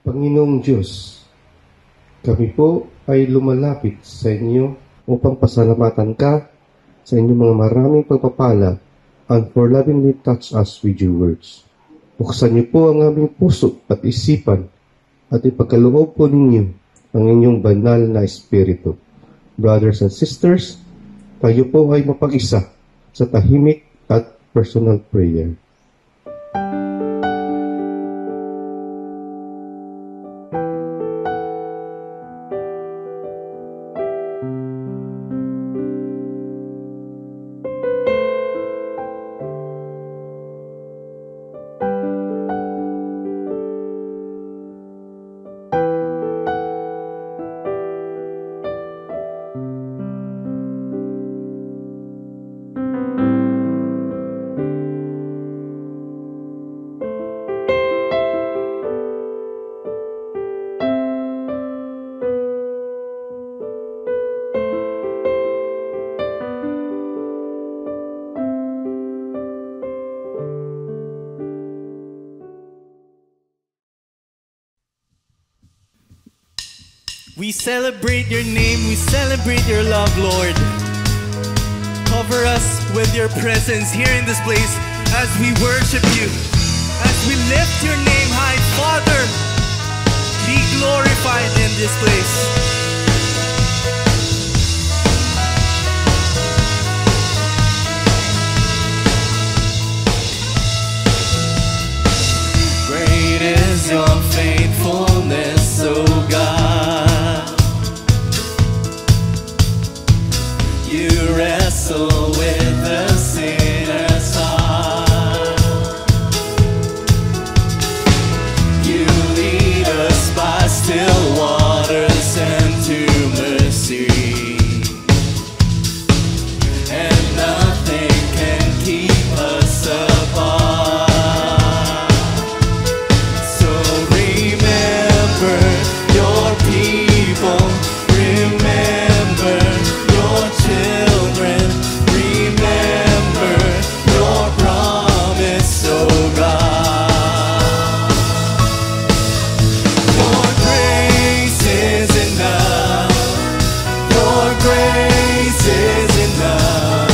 Panginoong Diyos, kami po ay lumalapit sa inyo upang pasalamatan ka sa inyong mga maraming pagpapala and for lovingly touch us with your words. Buksan niyo po ang aming puso at isipan at ipagkaloob po ninyo ang inyong banal na espiritu. Brothers and sisters, tayo po ay mapag-isa sa tahimik at personal prayer. We celebrate your name, we celebrate your love, Lord. Cover us with your presence here in this place as we worship you, as we lift your name high. Father, be glorified in this place. Great is your faithfulness, O God. You wrestle with the sinner's heart. You lead us by still waters and to mercy, and nothing can keep us apart. So remember your people, remember your children, remember your promise, oh God. Your grace is enough, your grace is enough,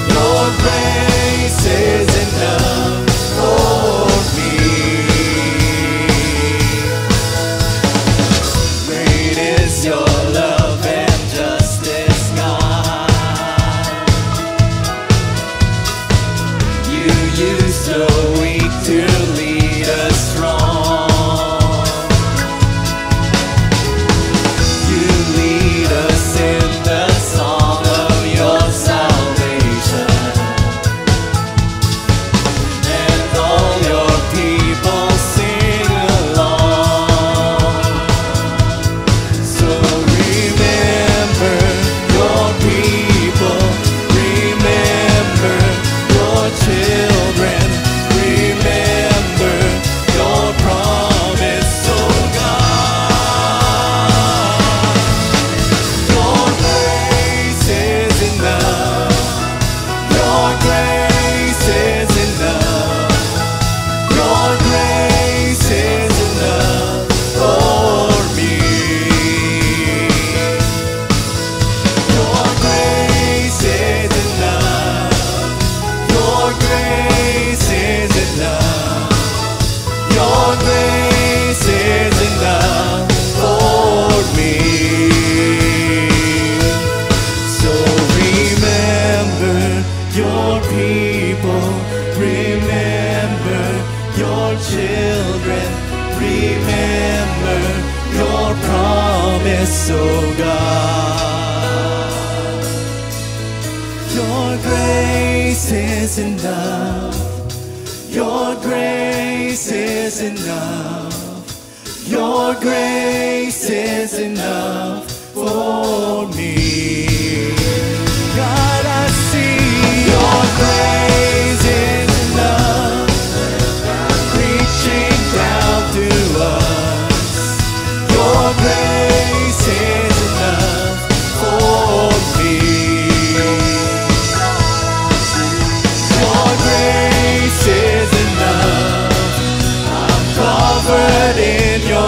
your grace is enough for me. Great is your love and justice, God. You use the weak to lead us strong. You lead us in the song of your salvation, and all your people sing along. So remember your people, remember your children, remember your promise, oh God. Your grace is enough, your grace is enough, your grace is enough for me. Your grace is enough, your grace is enough, your grace is enough for me. So remember your people, remember your children, remember your promise, oh God. Your grace is enough, your grace is enough, your grace is enough for me. God, I see your grace is enough, reaching down to us. Your grace is enough for me. Your grace is enough. I'm covered in your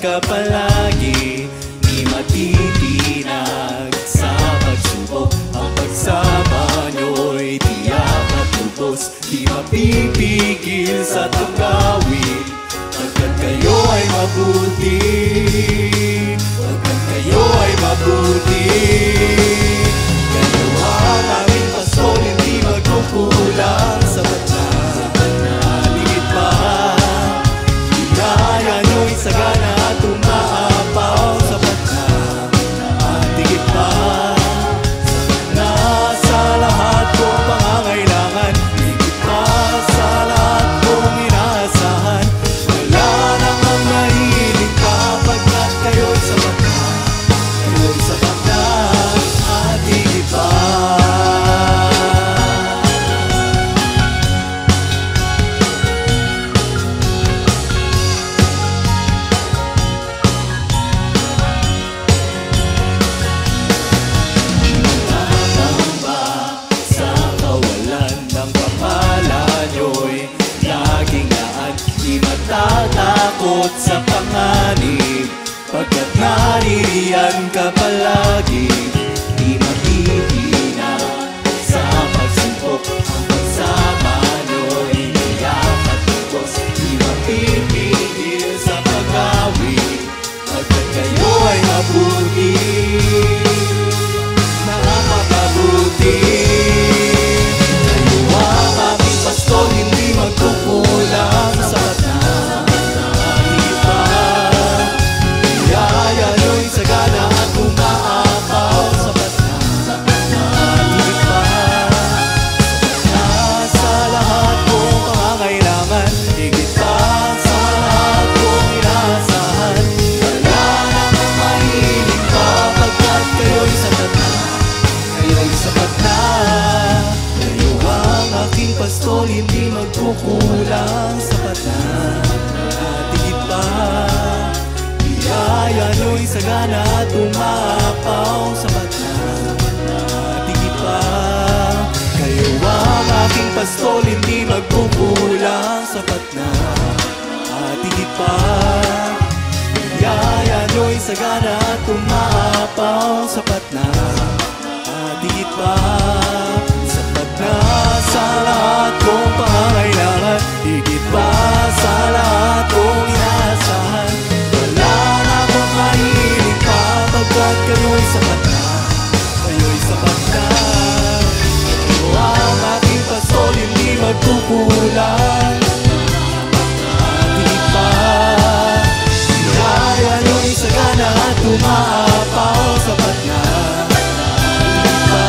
ka palagi, di matitinag sa pagsubok. Ang pagsama nyo'y tiyak at lubos, di mapipigil sa tugawin. Pagkat kayo ay mabuti, pagkat kayo ay mabuti. Kayo ang aming pastor, hindi magkukulang. Sapat na, higit pa. Biyaya nyo'y sagana at umaapaw. Sapat na, higit pa. Sapat na sa lahat kong pangangailangan, higit pa sa lahat kong inaasahan. Wala namang mahiling pa, pagkat kayo'y sapat na, kayo'y sapat na at higit pa. Sa kawalan ng papala nyo'y laging laan, di matatakot sa panganib. Pagkat naririyan ka palagi, di matihina sa pagsubok. Ang pagsama nyo'y tiyak at lubos, di mapipigil sa pag-awit. Pagkat kayo ay mabuti, napakabuti. Kayo ang aming pastor, hindi magkukulang. Sapat na, higit pa. Biyaya nyo'y sagana at umaapaw. Sapat na, higit pa. Sapat na sa lahat kong pangangailangan, higit pa sa lahat kong inaasahan. Wala namang mahiling pa, pagkat kayo'y sapat na, kayo'y sapat na. Kayo ang aking pastol, hindi magkukulang. Sapat na, at higit pa. Biyaya nyo'y sagana at umaapaw. Sapat na, at higit pa. Kayo ang aking pastol, hindi magkukulang. Sapat na, at higit pa. Biyaya nyo'y sagana at umaapaw. Sapat na, at higit pa. Sapat na sa lahat kong pangangailangan, higit pa sa lahat kong inaasahan. Wala na akong mahiling pa, pagkat kayo'y sapat na, kayo'y sapat na. Kayo ang aking pastor, hindi magkukulang. At higit pa. Biyaya nyo'y sagana at umaapaw. Sapat na, higit pa.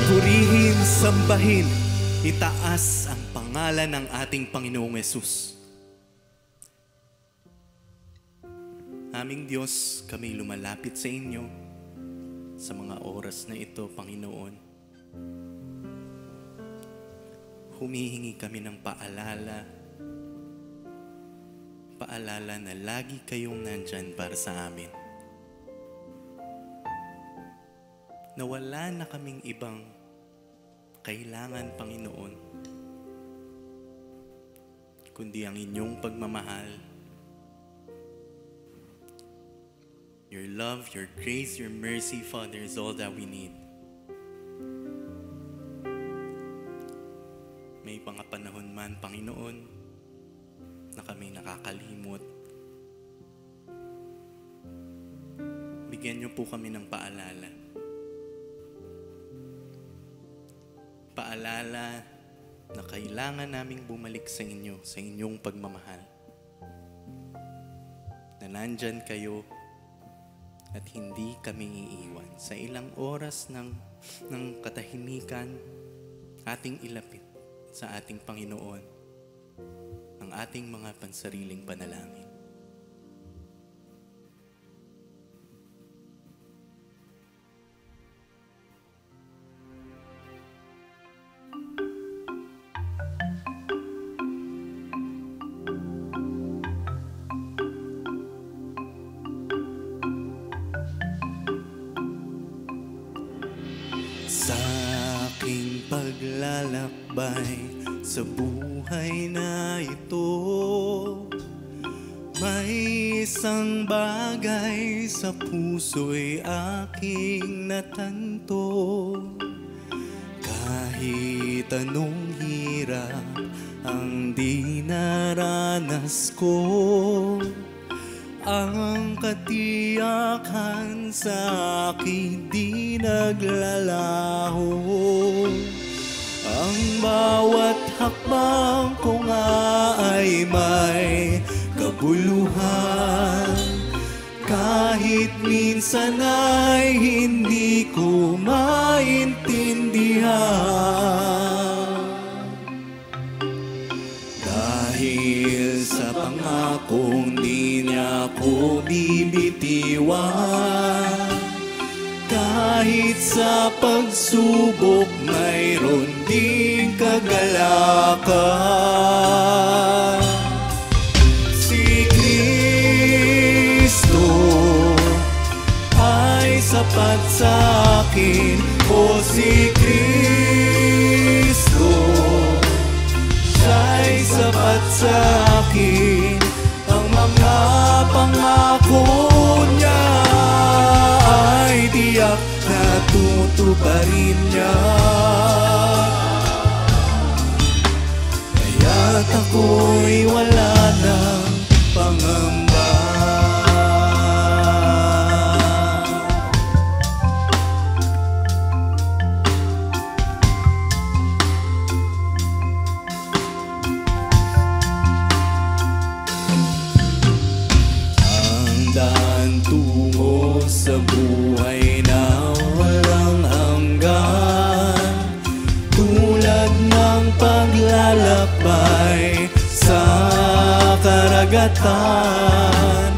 Purihin, sambahin, itaas ang pangalan ng ating Panginoong Yesus. Aming Diyos, kami lumalapit sa inyo sa mga oras na ito, Panginoon. Humihingi kami ng paalala na lagi kayong nandyan para sa amin. Na wala na kaming ibang kailangan, Panginoon, kundi ang inyong pagmamahal, your love, your grace, your mercy, Father, is all that we need. May mga panahon man, Panginoon, na kami nakakalimot. Bigyan niyo po kami ng paalala. Paalala na kailangan naming bumalik sa inyo, sa inyong pagmamahal. na nandyan kayo at hindi kami iiwan. Sa ilang oras ng katahimikan, ating ilapit sa ating Panginoon ang ating mga pansariling panalangin. Sa aking paglalakbay sa buhay na ito, may isang bagay sa puso'y aking natanto. Kahit anong hirap ang dinaranas ko, ang katiyakan sa akin di naglalaho. Ang bawat hakbang ko nga ay may kabuluhan, kahit minsan ay hindi ko maintindihan. Dahil sa pangakong di niya ko bibitiwan, kahit sa pagsubok mayroon ding kagalakan. Si Kristo ay sapat sa akin, o si Kristo siya'y sapat sa akin. Ang mga pangako niya ay tiyak na tutuparin niya. Kaya't ako'y wala ng pangamba. Tungo sa buhay na walang hanggan, tulad ng paglalakbay sa karagatan,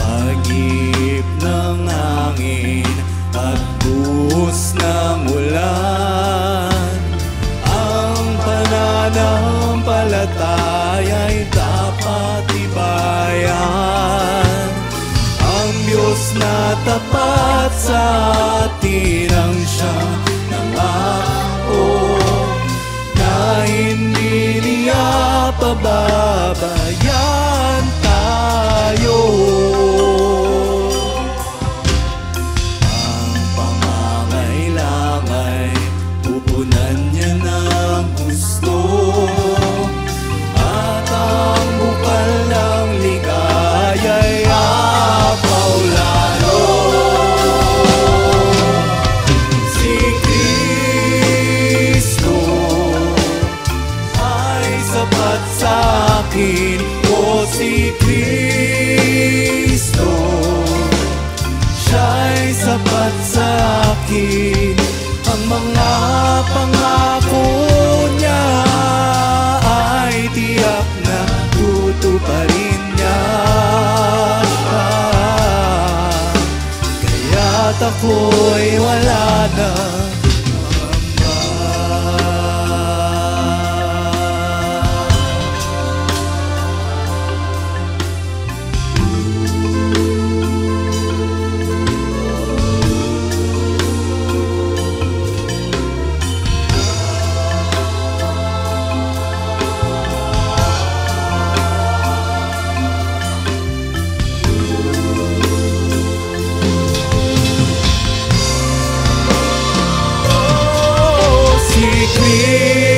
pag-ihip ng hangin at buhos ng ulan. Ang pananampalataya'y dapat ibayan. Diyos na tapat sa atin ang siyang nangako na hindi niya pababayaan tayo. Ang pangangailangan ay pupunan niya ng gusto, at ang bukal ng ligaya'y Paulano. Si Kristo ay sapat sa akin, o si Kristo siya'y sapat sa akin. Ang mga pangako niya ay tiyak na tutuparin niya. Kaya't ako'y wala na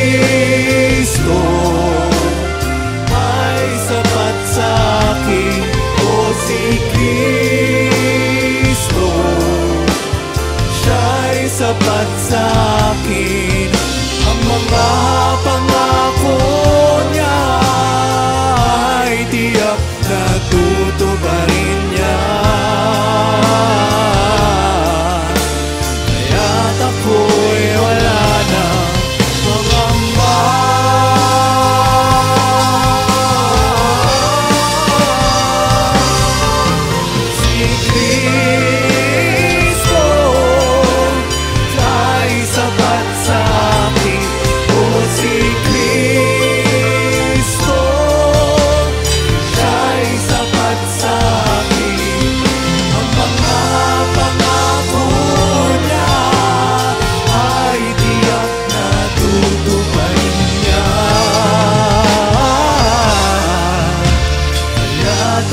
Kristo ay sapat sa akin, o si Kristo siya'y sapat sa akin. Ang mga pangako niya ay tiyak na tutuparin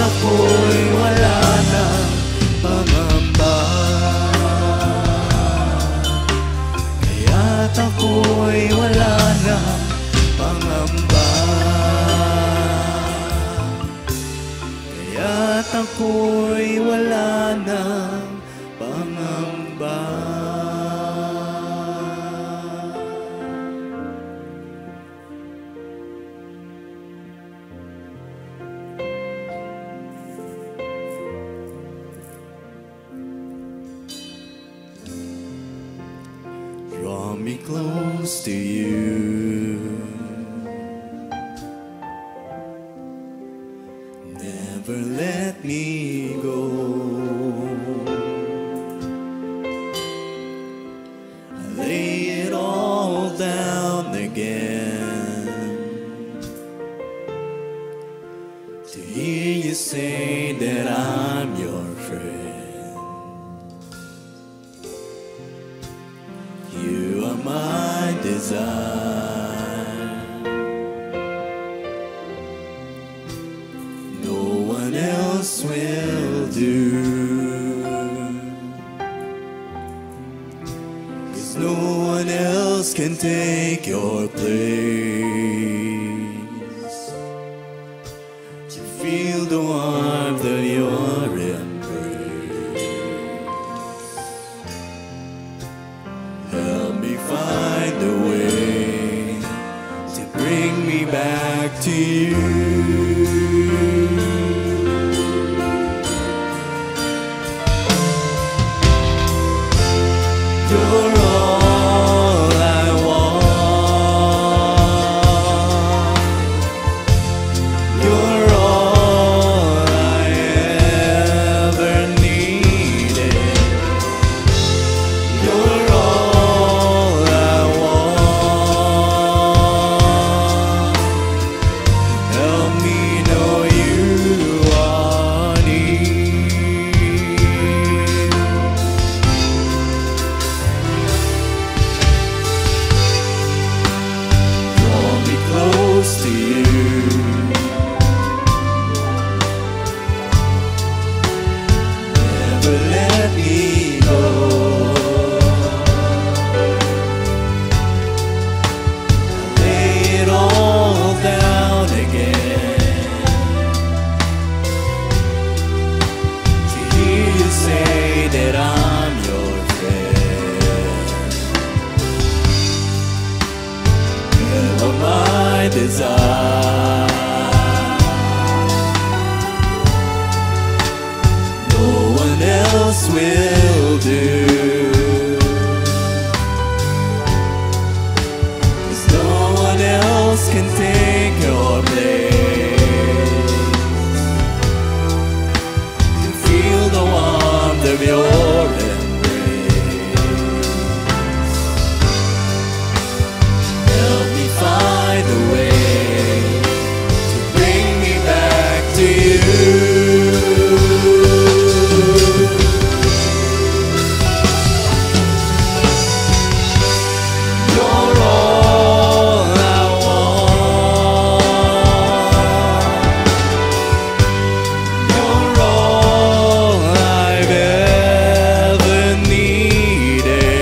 ako'y wala ng pangamba. Kaya't ako'y wala ng pangamba. Kaya't ako'y wala ng pangamba. Draw me close to you. Never let me go. I lay it all down again to hear you say that I'm your friend. You are my desire. No one else will do. 'Cause no one else can take your place. To feel the warmth of your embrace. Help me find a way to bring me back to you. You're all I want. You're all I ever needed. You're all I want. Help me know you are near. Draw me close to you. Never let me go. Lay it all down again to hear you say that I'm your friend. You are my desire. No one else will do. 'Cause no one else can take your place. To feel the warmth of your embrace. Help me find a way to bring me back to you. You're all I want. You're all I've ever needed.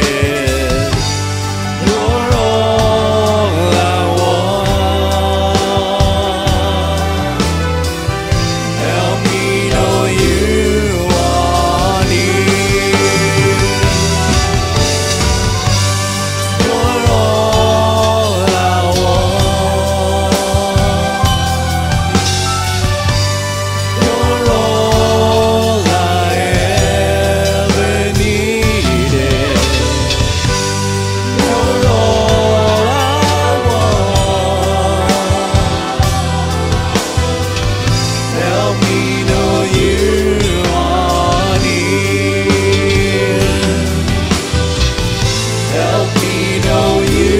You're all I want. Help me know you are near. You're all I want. You're all I ever needed. You're all I want. Help me know you are near. Help me know you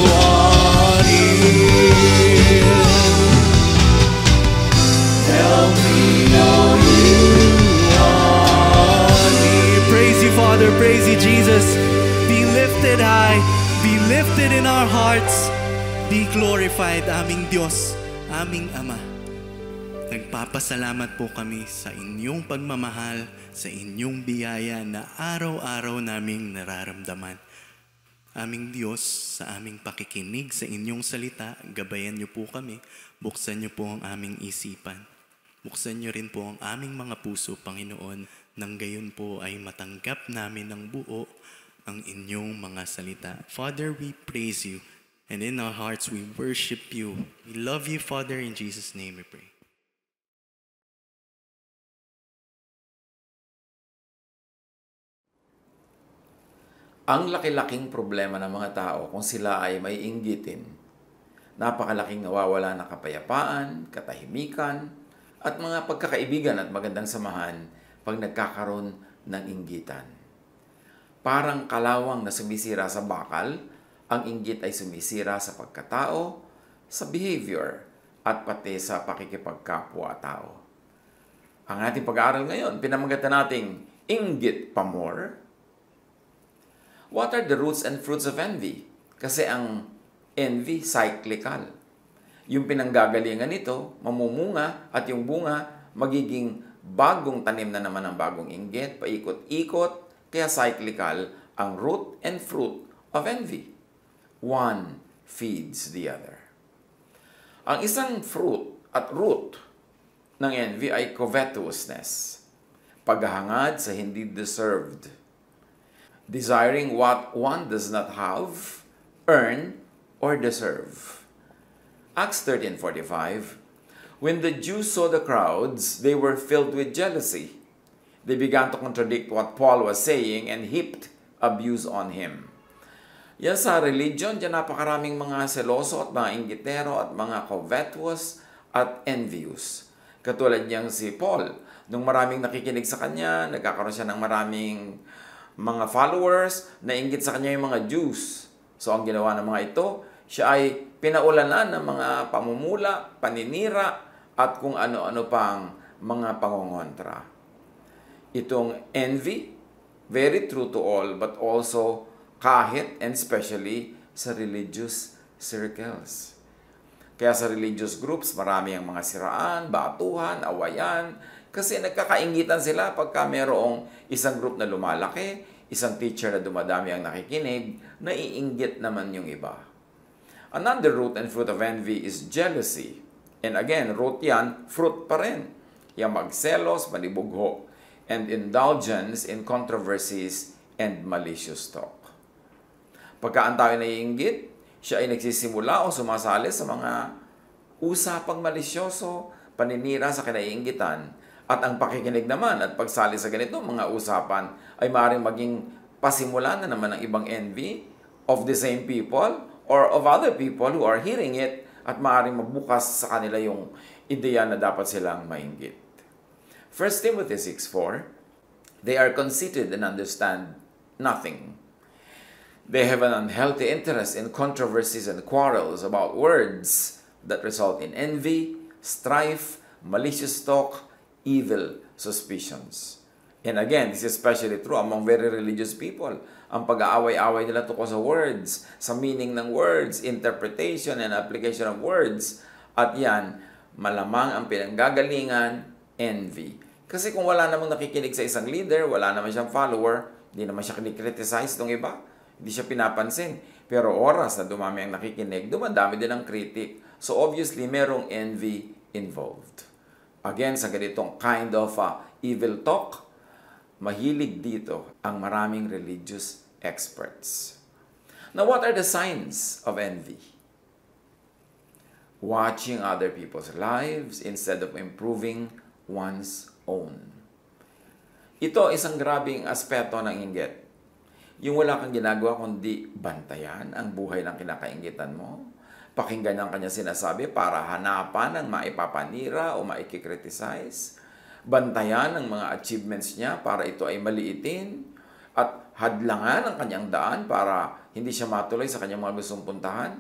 are near. Help me know you are near. Praise you, Father. Praise you, Jesus. Be lifted high. Be lifted in our hearts. Be glorified, aming Diyos, aming Ama. Nagpapasalamat po kami sa inyong pagmamahal, sa inyong biyaya na araw-araw naming nararamdaman. Aming Diyos, sa aming pakikinig sa inyong salita, gabayan niyo po kami, buksan niyo po ang aming isipan. Buksan niyo rin po ang aming mga puso, Panginoon, nang gayon po ay matanggap namin ng buo ang inyong mga salita. Father, we praise you, and in our hearts we worship you. We love you, Father, in Jesus' name we pray. Ang laki-laking problema ng mga tao kung sila ay may inggitin. Napakalaking nawawala na kapayapaan, katahimikan, at mga pagkakaibigan at magandang samahan pag nagkakaroon ng inggitan. Parang kalawang na sumisira sa bakal, ang inggit ay sumisira sa pagkatao, sa behavior, at pati sa pakikipagkapwa-tao. Ang ating pag-aaral ngayon, pinamagatan nating inggit pa more. What are the roots and fruits of envy? Kasi ang envy, cyclical. Yung pinanggagalingan nito, mamumunga at yung bunga, magiging bagong tanim na naman ng bagong inggit, paikot-ikot, kaya cyclical ang root and fruit of envy. One feeds the other. Ang isang fruit at root ng envy ay covetousness, paghahangad sa hindi deserved. Desiring what one does not have, earn, or deserve. Acts 13:45. When the Jews saw the crowds, they were filled with jealousy. They began to contradict what Paul was saying and heaped abuse on him. Yan sa religion, dyan napakaraming mga seloso at mga inggitero at mga covetous at envious. Katulad niyang si Paul, nung maraming nakikinig sa kanya, nagkakaroon siya ng maraming mga followers, nainggit sa kanya yung mga Jews. So, ang ginawa ng mga ito, siya ay pinaulanan ng mga pamumula, paninira, at kung ano-ano pang mga pangongontra. Itong envy, very true to all, but also kahit and especially sa religious circles. Kaya sa religious groups, marami ang mga siraan, batuhan, awayan, kasi nagkakaingitan sila pagka mayroong isang group na lumalaki, isang teacher na dumadami ang nakikinig, naiinggit naman yung iba. Another root and fruit of envy is jealousy. And again, root yan, fruit pa rin. Yung magselos, manibugho, and indulgence in controversies and malicious talk. Pagka ang tao naiinggit, siya ay nagsisimula o sumasali sa mga usapang malisyoso, paninira sa kinaiinggitan. At ang pakikinig naman at pagsali sa ganitong mga usapan ay maaaring maging pasimula na naman ng ibang envy of the same people or of other people who are hearing it at maaaring magbukas sa kanila yung ideya na dapat silang mainggit. 1 Timothy 6:4, they are conceited and understand nothing. They have an unhealthy interest in controversies and quarrels about words that result in envy, strife, malicious talk, evil suspicions. And again, this is especially true among very religious people. Ang pag-aaway-away nila tungkol sa words, sa meaning ng words, interpretation and application of words. At yan, malamang ang pinanggagalingan, envy. Kasi kung wala namang nakikinig sa isang leader, wala naman siyang follower, hindi naman siya kinikriticize ng iba, hindi siya pinapansin. Pero oras na dumami ang nakikinig, dumadami din ang critic. So obviously, merong envy involved. Again, sa ganitong kind of evil talk, mahilig dito ang maraming religious experts. Now, what are the signs of envy? Watching other people's lives instead of improving one's own. Ito isang grabing aspeto ng inggit. Yung wala kang ginagawa kundi bantayan ang buhay ng kinakainggitan mo. Pakinggan ang kanya sinasabi para hanapan ang maipapanira o maikikriticize. Bantayan ang mga achievements niya para ito ay maliitin. At hadlangan ang kanyang daan para hindi siya matuloy sa kanyang mga gustong puntahan.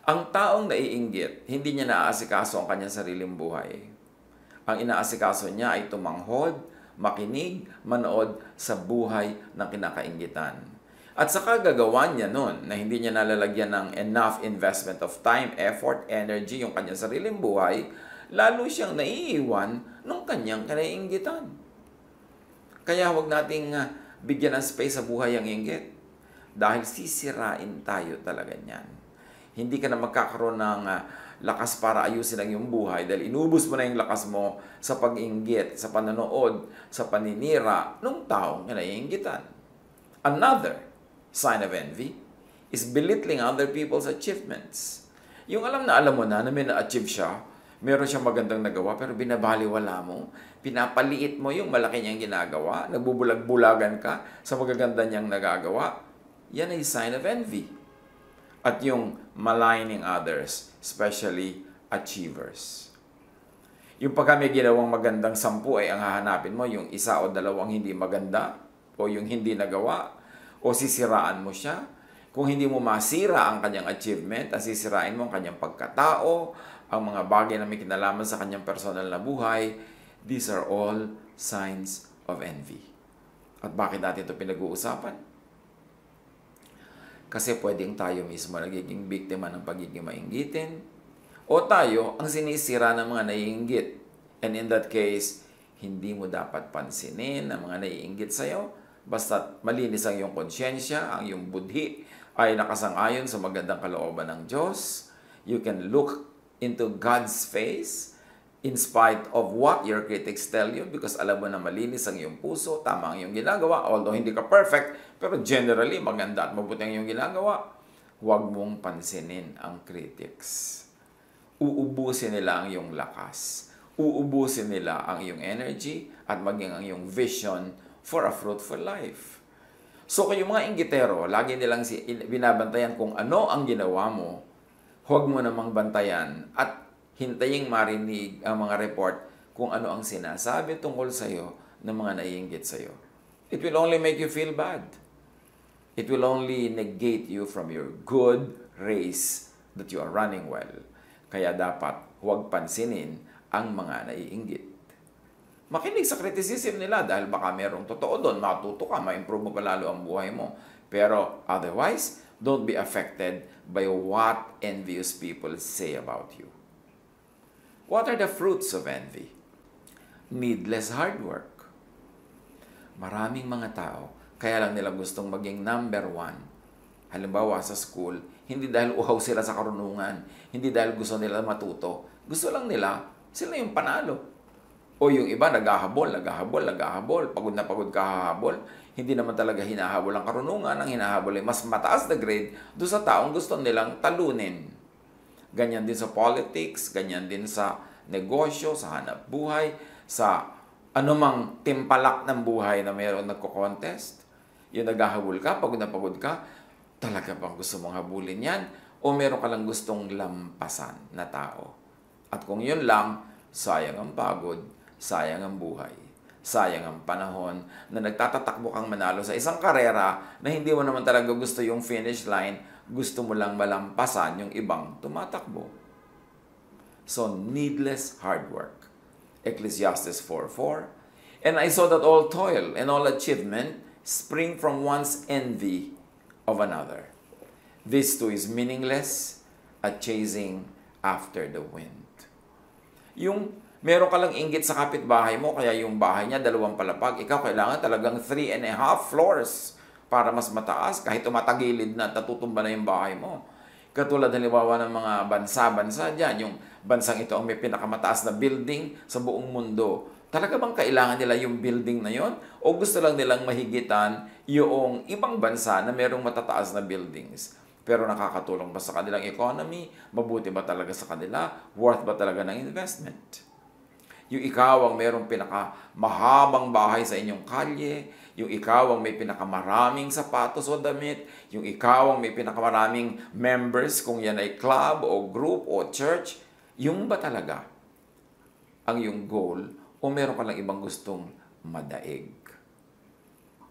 Ang taong naiinggit, hindi niya naaasikaso ang kanyang sariling buhay. Ang inaasikaso niya ay tumanghod, makinig, manood sa buhay ng kinakainggitan. At sa kagagawa niya nun, na hindi niya nalalagyan ng enough investment of time, effort, energy, yung kanyang sariling buhay, lalo siyang naiiwan ng kanyang kinaiinggitan. Kaya huwag nating bigyan ng space sa buhay ang inggit. Dahil sisirain tayo talaga niyan. Hindi ka na magkakaroon ng lakas para ayusin ang iyong buhay dahil inubos mo na yung lakas mo sa pag-inggit, sa pananood, sa paninira ng taong kinaiinggitan. Another sign of envy is belittling other people's achievements. Yung alam mo na may na-achieve siya, meron siyang magandang nagawa, pero binabaliwala mo, pinapaliit mo yung malaki niyang ginagawa, nagbubulag-bulagan ka sa magaganda niyang nagagawa, yan ay sign of envy. At yung maligning others, especially achievers. Yung pagka may ginawang magandang 10 ay ang hahanapin mo, yung 1 o 2 hindi maganda, o yung hindi nagawa, o sisiraan mo siya. Kung hindi mo masira ang kanyang achievement, at sisirain mo ang kanyang pagkatao, ang mga bagay na may kinalaman sa kanyang personal na buhay, these are all signs of envy. At bakit natin ito pinag-uusapan? Kasi pwedeng tayo mismo nagiging biktima ng pagiging mainggitin, o tayo ang sinisira ng mga naiinggit. And in that case, hindi mo dapat pansinin ang mga naiinggit sa'yo, basta malinis ang iyong konsyensya, ang iyong budhi ay nakasang-ayon sa magandang kalooban ng Diyos. You can look into God's face in spite of what your critics tell you because alam mo na malinis ang iyong puso, tama ang iyong ginagawa, although hindi ka perfect, pero generally maganda at mabuti ang iyong ginagawa. Huwag mong pansinin ang critics. Uubusin nila ang iyong lakas. Uubusin nila ang iyong energy at maging ang iyong vision for a fruitful life. So kayong mga inggitero, lagi nilang binabantayan kung ano ang ginawa mo, huwag mo namang bantayan at hintaying marinig ang mga report kung ano ang sinasabi tungkol sa iyo ng mga naiinggit sa iyo. It will only make you feel bad. It will only negate you from your good race that you are running well. Kaya dapat huwag pansinin ang mga naiinggit. Makinig sa criticism nila dahil baka merong totoo doon, matuto ka, ma-improve mo pa lalo ang buhay mo. Pero otherwise, don't be affected by what envious people say about you. What are the fruits of envy? Needless hard work. Maraming mga tao, kaya lang nila gustong maging number 1. Halimbawa sa school, hindi dahil uhaw sila sa karunungan, hindi dahil gusto nila matuto. Gusto lang nila, sila yung panalo. O yung iba, naghahabol. Pagod na pagod kahahabol. Hindi naman talaga hinahabol ang karunungan. Ang hinahabol ay mas mataas na grade doon sa taong gusto nilang talunin. Ganyan din sa politics, ganyan din sa negosyo, sa hanap buhay, sa anumang timpalak ng buhay na mayroon nagko-contest. Yung naghahabol ka, pagod na pagod ka, talaga bang gusto mong habulin yan? O meron ka lang gustong lampasan na tao? At kung yun lang, sayang ang pagod, sayang ang buhay, sayang ang panahon na nagtatatakbo kang manalo sa isang karera na hindi mo naman talaga gusto yung finish line, gusto mo lang malampasan yung ibang tumatakbo. So, needless hard work. Ecclesiastes 4:4. And I saw that all toil and all achievement spring from one's envy of another. This too is meaningless at chasing after the wind. Yung meron ka lang inggit sa kapitbahay mo, kaya yung bahay niya 2 palapag, ikaw kailangan talagang 3.5 floors para mas mataas, kahit tumatagilid na, natutumba na yung bahay mo. Katulad halimbawa ng mga bansa-bansa dyan, yung bansang ito ang may pinakamataas na building sa buong mundo. Talaga bang kailangan nila yung building na yon? O gusto lang nilang mahigitan yung ibang bansa na merong matataas na buildings? Pero nakakatulong ba sa kanilang economy? Mabuti ba talaga sa kanila? Worth ba talaga ng investment? Yung ikaw ang merong pinakamahabang bahay sa inyong kalye, yung ikaw ang may pinakamaraming sapatos o damit, yung ikaw ang may pinakamaraming members kung yan ay club o group o church, yung ba talaga ang yung goal o meron ka lang ibang gustong madaig?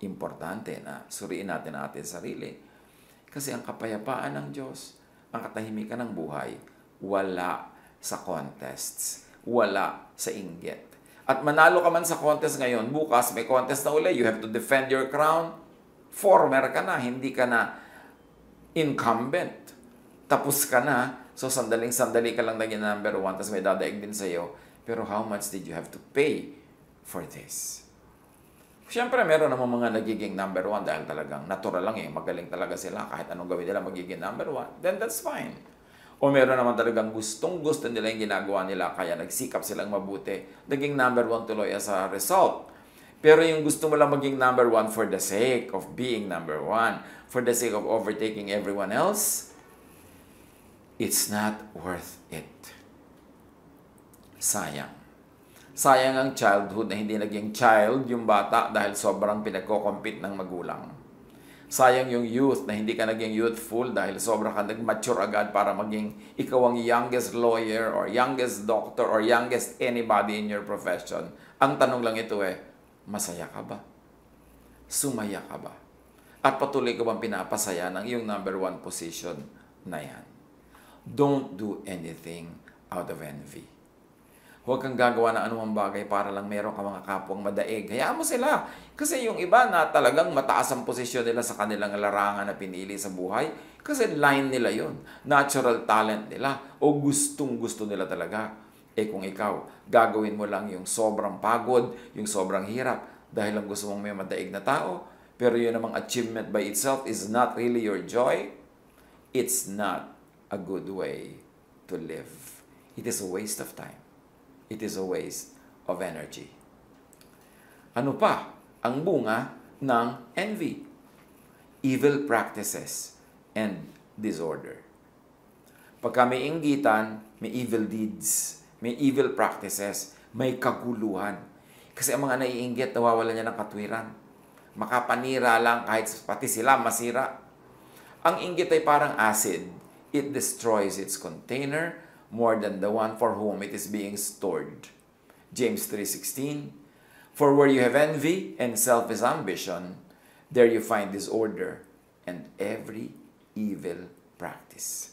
Importante na suriin natin ang ating sarili. Kasi ang kapayapaan ng Diyos, ang katahimikan ng buhay, wala sa contests, wala sa inggit. At manalo ka man sa contest ngayon, bukas may contest na uli, you have to defend your crown, former ka na, hindi ka na incumbent. Tapos ka na, So, sandaling-sandali ka lang naging number 1, tapos may dadaig din sa'yo. Pero how much did you have to pay for this? Siyempre, meron naman mga nagiging number 1 dahil talagang natural lang eh. Magaling talaga sila. Kahit anong gawin nila, magiging number 1. Then that's fine. O meron naman talagang gustong-gusto nila yung ginagawa nila, kaya nagsikap silang mabuti. Naging number 1 tuloy as a result. Pero yung gusto mo lang maging number 1 for the sake of being number 1, for the sake of overtaking everyone else, it's not worth it. Sayang. Sayang ang childhood na hindi naging child yung bata dahil sobrang pinagko-compete ng magulang. Sayang yung youth na hindi ka naging youthful dahil sobrang ka nag-mature agad para maging ikaw ang youngest lawyer or youngest doctor or youngest anybody in your profession. Ang tanong lang ito masaya ka ba? Sumaya ka ba? At patuloy ka bang pinapasaya ng iyong number 1 position na yan? Don't do anything out of envy. Huwag kang gagawa ng anumang bagay para lang meron ka mga kapwang madaig. Hayaan mo sila. Kasi yung iba na talagang mataas ang posisyon nila sa kanilang larangan na pinili sa buhay, kasi line nila yon, natural talent nila, o gustong-gusto nila talaga. Kung ikaw, gagawin mo lang yung sobrang pagod, yung sobrang hirap, dahil lang gusto mong may madaig na tao, pero yun namang achievement by itself is not really your joy, it's not a good way to live. It is a waste of time. It is a waste of energy. Ano pa ang bunga ng envy? Evil practices and disorder. Pagka may inggitan, may evil deeds, may evil practices, may kaguluhan. Kasi ang mga naiinggit, nawawalan niya ng katwiran. Makapanira lang kahit pati sila masira. Ang inggit ay parang acid. It destroys its container more than the one for whom it is being stored. James 3:16. For where you have envy and selfish ambition, there you find disorder and every evil practice.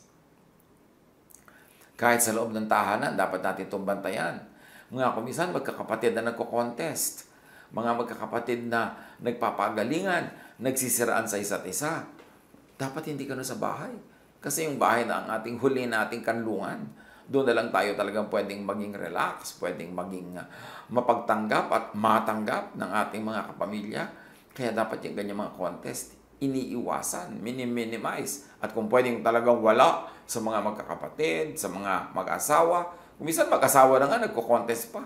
Kahit sa loob ng tahanan, dapat natin itong bantayan. Mga kumisan, magkakapatid na nagko-contest. Mga magkakapatid na nagpapagalingan, nagsisiraan sa isa't isa. Dapat hindi ka na sa bahay. Kasi yung bahay na ang ating huli nating kanlungan. Doon na lang tayo talagang pwedeng maging relax, pwedeng maging mapagtanggap at matanggap ng ating mga kapamilya. Kaya dapat yung ganyan mga contest, iniiwasan, minimize. At kung pwedeng talagang wala sa mga magkakapatid, sa mga mag-asawa, minsan mag-asawa na nga, nagko-contest pa.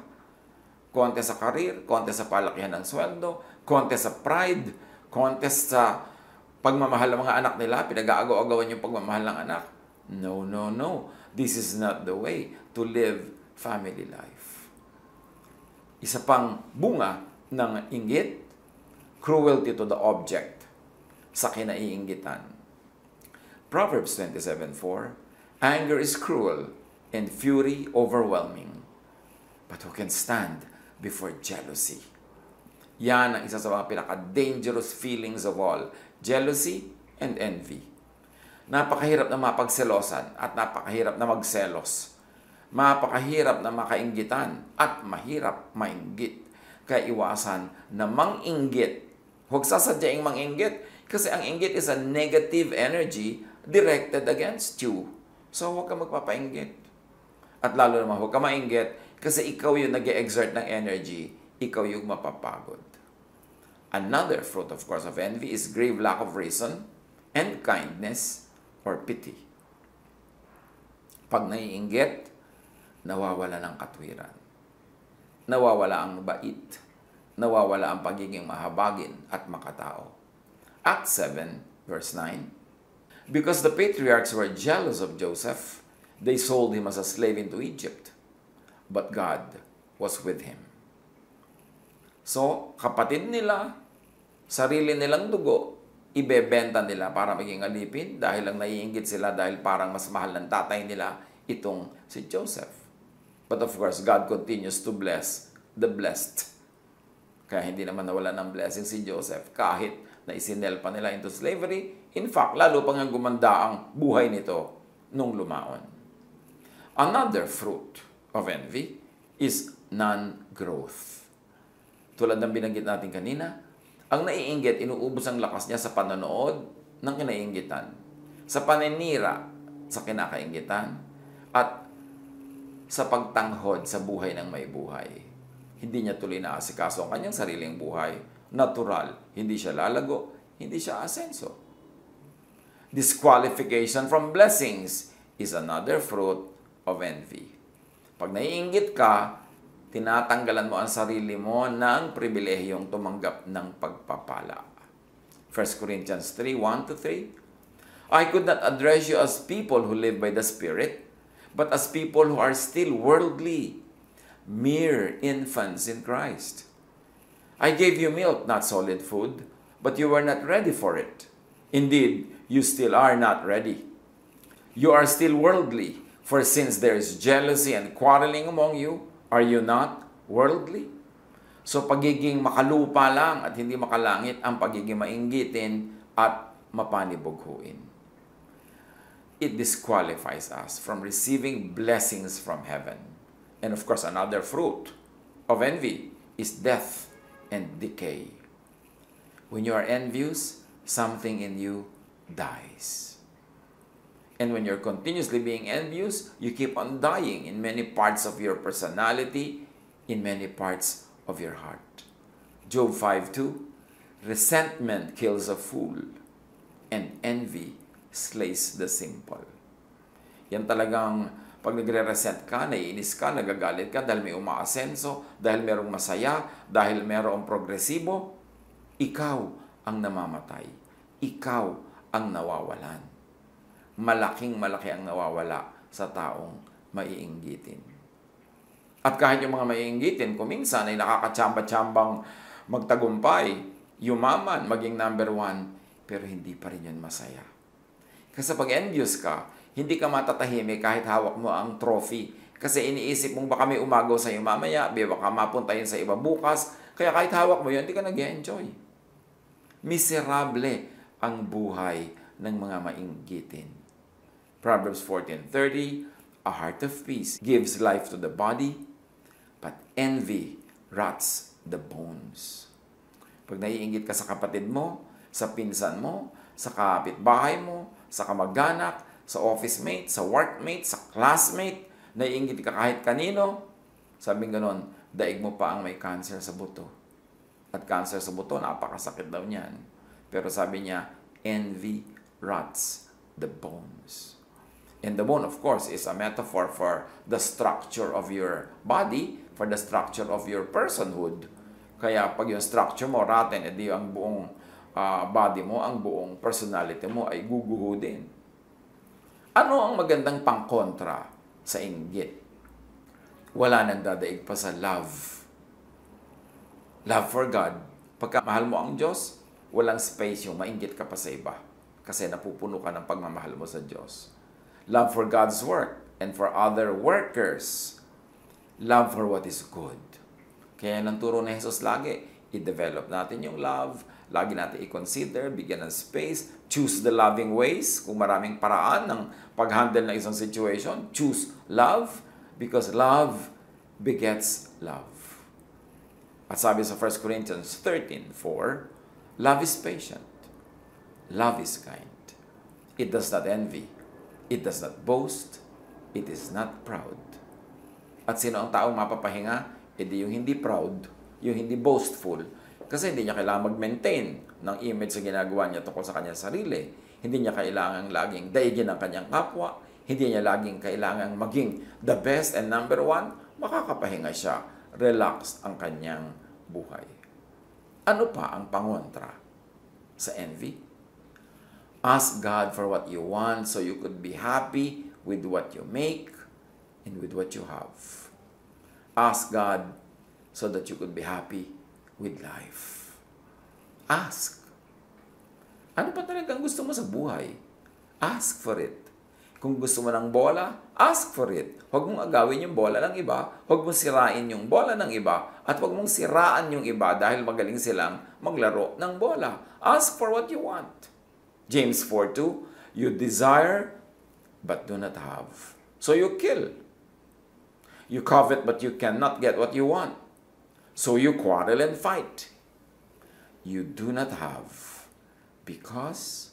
Contest sa career, contest sa palakihan ng sweldo, contest sa pride, contest sa pagmamahal ng mga anak nila, pinag-aagaw-agawan yung pagmamahal ng anak. No, no, no. This is not the way to live family life. Isa pang bunga ng inggit, cruelty to the object sa kinaiinggitan. Proverbs 27:4, anger is cruel and fury overwhelming. But who can stand before jealousy? Yan ang isa sa mga pinaka-dangerous feelings of all. Jealousy and envy. Napakahirap na mapagselosan at napakahirap na magselos. Mapakahirap na makainggitan at mahirap mainggit. Kaya iwasan na manginggit. Huwag sasadyaing manginggit kasi ang inggit is a negative energy directed against you. So huwag ka magpapainggit. At lalo naman huwag ka mainggit kasi ikaw yung nag-exert ng energy, ikaw yung mapapagod. Another fruit, of course, of envy is grave lack of reason and kindness or pity. Pag naiinggit, nawawala ng katwiran. Nawawala ang bait. Nawawala ang pagiging mahabagin at makatao. Acts 7, verse 9. Because the patriarchs were jealous of Joseph, they sold him as a slave into Egypt. But God was with him. So, kapatid nila, sarili nilang dugo, ibebenta nila para maging alipin dahil lang naiinggit sila dahil parang mas mahal ng tatay nila itong si Joseph. But of course, God continues to bless the blessed. Kaya hindi naman nawala ng blessing si Joseph kahit na isinel pa nila into slavery. In fact, lalo pang gumanda ang buhay nito nung lumaon. Another fruit of envy is non-growth. Tulad ng binanggit natin kanina, ang naiinggit, inuubos ang lakas niya sa panonood ng kinaiinggitan. Sa paninira, sa kinakaingitan, at sa pagtanghod sa buhay ng may buhay. Hindi niya tuloy na asikaso ang kanyang sariling buhay. Natural. Hindi siya lalago. Hindi siya asenso. Disqualification from blessings is another fruit of envy. Pag naiinggit ka, tinatanggalan mo ang sarili mo ng pribilehiyong tumanggap ng pagpapala. 1 Corinthians 3, 1-3. I could not address you as people who live by the Spirit, but as people who are still worldly, mere infants in Christ. I gave you milk, not solid food, but you were not ready for it. Indeed, you still are not ready. You are still worldly, for since there is jealousy and quarreling among you, are you not worldly? So pagiging makalupa lang at hindi makalangit ang pagiging mainggitin at mapanibughuin. It disqualifies us from receiving blessings from heaven. And of course, another fruit of envy is death and decay. When you are envious, something in you dies. And when you're continuously being envious, you keep on dying in many parts of your personality, in many parts of your heart. Job 5:2, resentment kills a fool, and envy slays the simple. Yan talagang pag nagre-resent ka, naiinis ka, nagagalit ka dahil may umaasenso, dahil merong masaya, dahil merong progresibo, ikaw ang namamatay. Ikaw ang nawawalan. Malaking-malaki ang nawawala sa taong maiinggitin. At kahit yung mga maiinggitin, kuminsan ay nakakatsamba-tsambang magtagumpay, yumaman, maging number 1, pero hindi pa rin yun masaya. Kasi pag envious ka, hindi ka matatahimik kahit hawak mo ang trophy. Kasi iniisip mong baka may umagaw sa iyo mamaya, baka mapunta yun sa iba bukas. Kaya kahit hawak mo yun, hindi ka nag-enjoy. Miserable ang buhay ng mga mainggitin. Proverbs 14:30, a heart of peace gives life to the body, but envy rots the bones. Pag naiinggit ka sa kapatid mo, sa pinsan mo, sa kapitbahay mo, sa kamag-anak, sa office mate, sa workmate, sa classmate, naiinggit ka kahit kanino, sabing ganon, daig mo pa ang may cancer sa buto. At cancer sa buto, napakasakit daw niyan. Pero sabi niya, envy rots the bones. And the bone, of course, is a metaphor for the structure of your body, for the structure of your personhood. Kaya pag yung structure mo rotten, edi ang buong body mo, ang buong personality mo ay guguho din. Ano ang magandang pangkontra sa inggit? Wala nang dadaig pa sa love. Love for God. Pagka mahal mo ang Diyos, walang space yung mainggit ka pa sa iba. Kasi napupuno ka ng pagmamahal mo sa Diyos. Love for God's work and for other workers. Love for what is good. Kaya nang turo ni Jesus lagi, i-develop natin yung love, lagi natin i-consider, bigyan ng space, choose the loving ways. Kung maraming paraan ng pag-handle ng isang situation, choose love because love begets love. At sabi sa 1 Corinthians 13:4, love is patient. Love is kind. It does not envy. It does not boast. It is not proud. At sino ang taong mapapahinga? Hindi yung hindi proud, yung hindi boastful. Kasi hindi niya kailangan mag-maintain ng image sa ginagawa niya tungkol sa kanyang sarili. Hindi niya kailangan laging daigin ang kanyang kapwa. Hindi niya laging kailangan maging the best and number 1. Makakapahinga siya. Relaxed ang kanyang buhay. Ano pa ang pangontra sa envy? Ask God for what you want so you could be happy with what you make and with what you have. Ask God so that you could be happy with life. Ask. Ano pa talagang gusto mo sa buhay? Ask for it. Kung gusto mo ng bola, ask for it. Huwag mong agawin yung bola ng iba, huwag mong sirain yung bola ng iba, at huwag mong siraan yung iba dahil magaling silang maglaro ng bola. Ask for what you want. James 4:2, you desire but do not have. So you kill. You covet but you cannot get what you want. So you quarrel and fight. You do not have because